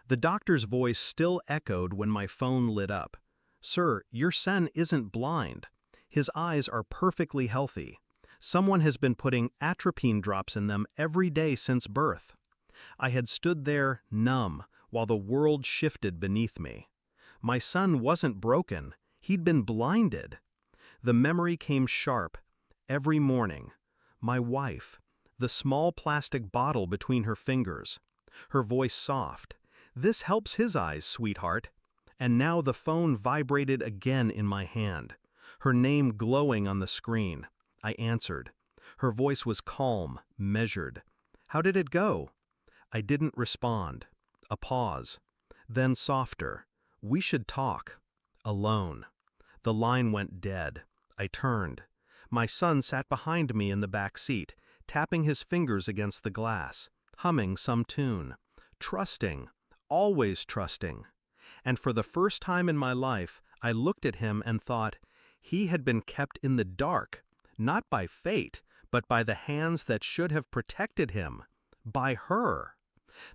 The doctor's voice still echoed when my phone lit up. "Sir, your son isn't blind. His eyes are perfectly healthy. Someone has been putting atropine drops in them every day since birth." I had stood there, numb, while the world shifted beneath me. My son wasn't broken, he'd been blinded. The memory came sharp, every morning. My wife, the small plastic bottle between her fingers. Her voice soft. "This helps his eyes, sweetheart." And now the phone vibrated again in my hand. Her name glowing on the screen. I answered. Her voice was calm, measured. "How did it go?" I didn't respond. A pause. Then softer. "We should talk." Alone. The line went dead. I turned. My son sat behind me in the back seat, tapping his fingers against the glass, humming some tune. Trusting. Always trusting. And for the first time in my life, I looked at him and thought, he had been kept in the dark, not by fate, but by the hands that should have protected him. By her.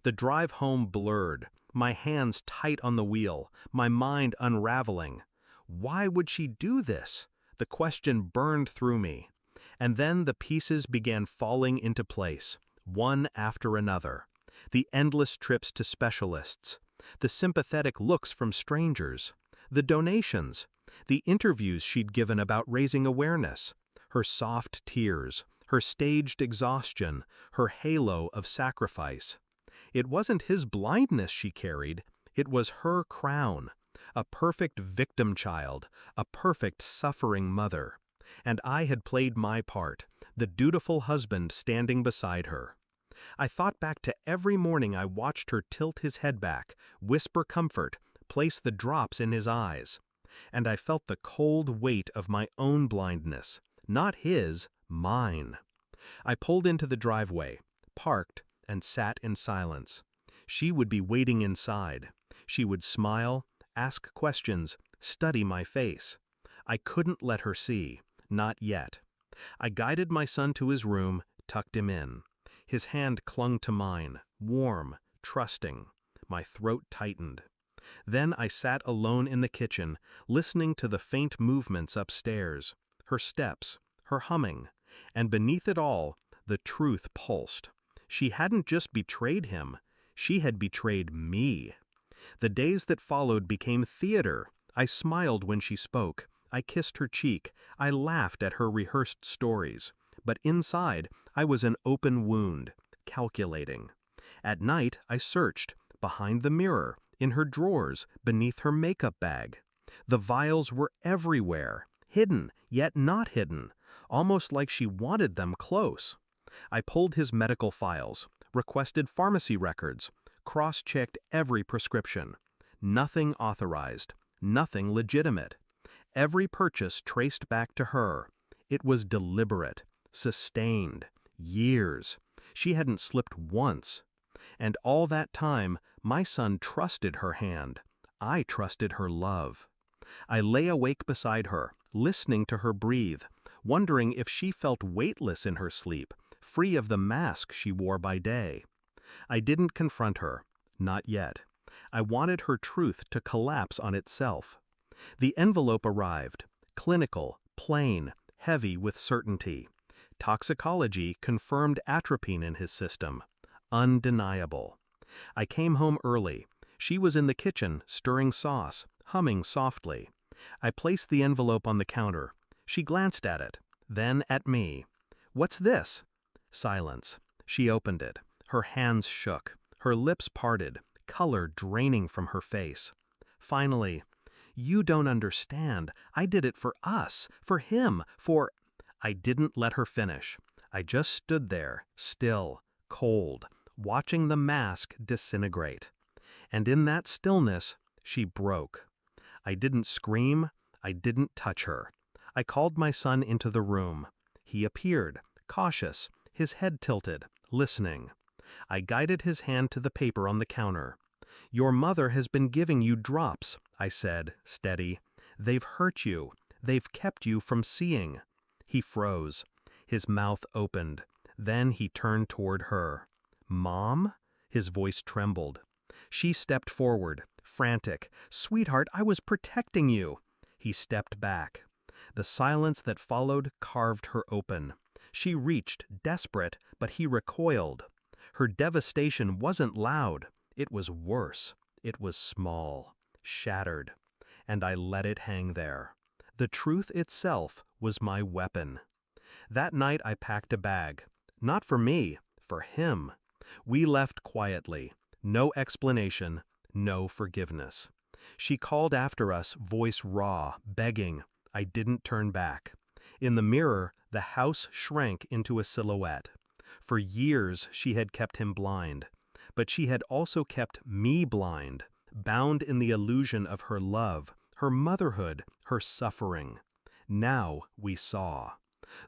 The drive home blurred, my hands tight on the wheel, my mind unraveling. Why would she do this? The question burned through me. And then the pieces began falling into place, one after another. The endless trips to specialists, the sympathetic looks from strangers, the donations, the interviews she'd given about raising awareness, her soft tears, her staged exhaustion, her halo of sacrifice. It wasn't his blindness she carried, it was her crown. A perfect victim child, a perfect suffering mother. And I had played my part, the dutiful husband standing beside her. I thought back to every morning I watched her tilt his head back, whisper comfort, place the drops in his eyes. And I felt the cold weight of my own blindness, not his, mine. I pulled into the driveway, parked, and sat in silence. She would be waiting inside. She would smile, ask questions, study my face. I couldn't let her see, not yet. I guided my son to his room, tucked him in. His hand clung to mine, warm, trusting. My throat tightened. Then I sat alone in the kitchen, listening to the faint movements upstairs, her steps, her humming, and beneath it all, the truth pulsed. She hadn't just betrayed him, she had betrayed me. The days that followed became theater. I smiled when she spoke. I kissed her cheek. I laughed at her rehearsed stories. But inside, I was an open wound, calculating. At night, I searched, behind the mirror, in her drawers, beneath her makeup bag. The vials were everywhere, hidden, yet not hidden, almost like she wanted them close. I pulled his medical files, requested pharmacy records, cross-checked every prescription. Nothing authorized, nothing legitimate. Every purchase traced back to her. It was deliberate, sustained, years. She hadn't slipped once. And all that time, my son trusted her hand. I trusted her love. I lay awake beside her, listening to her breathe, wondering if she felt weightless in her sleep, free of the mask she wore by day. I didn't confront her, not yet. I wanted her truth to collapse on itself. The envelope arrived, clinical, plain, heavy with certainty. Toxicology confirmed atropine in his system. Undeniable. I came home early. She was in the kitchen, stirring sauce, humming softly. I placed the envelope on the counter. She glanced at it, then at me. "What's this?" Silence. She opened it. Her hands shook. Her lips parted, color draining from her face. Finally, "You don't understand. I did it for us, for him, for—" I didn't let her finish. I just stood there, still, cold, watching the mask disintegrate. And in that stillness, she broke. I didn't scream. I didn't touch her. I called my son into the room. He appeared, cautious, his head tilted, listening. I guided his hand to the paper on the counter. "Your mother has been giving you drops," I said, steady. "They've hurt you. They've kept you from seeing." He froze. His mouth opened. Then he turned toward her. "Mom?" His voice trembled. She stepped forward, frantic. "Sweetheart, I was protecting you." He stepped back. The silence that followed carved her open. She reached, desperate, but he recoiled. Her devastation wasn't loud. It was worse. It was small, shattered. And I let it hang there. The truth itself was my weapon. That night I packed a bag. Not for me, for him. We left quietly. No explanation, no forgiveness. She called after us, voice raw, begging. I didn't turn back. In the mirror, the house shrank into a silhouette. For years she had kept him blind. But she had also kept me blind, bound in the illusion of her love, her motherhood, her suffering. Now we saw.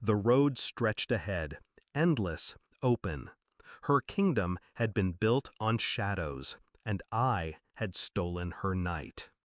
The road stretched ahead, endless, open. Her kingdom had been built on shadows, and I had stolen her night.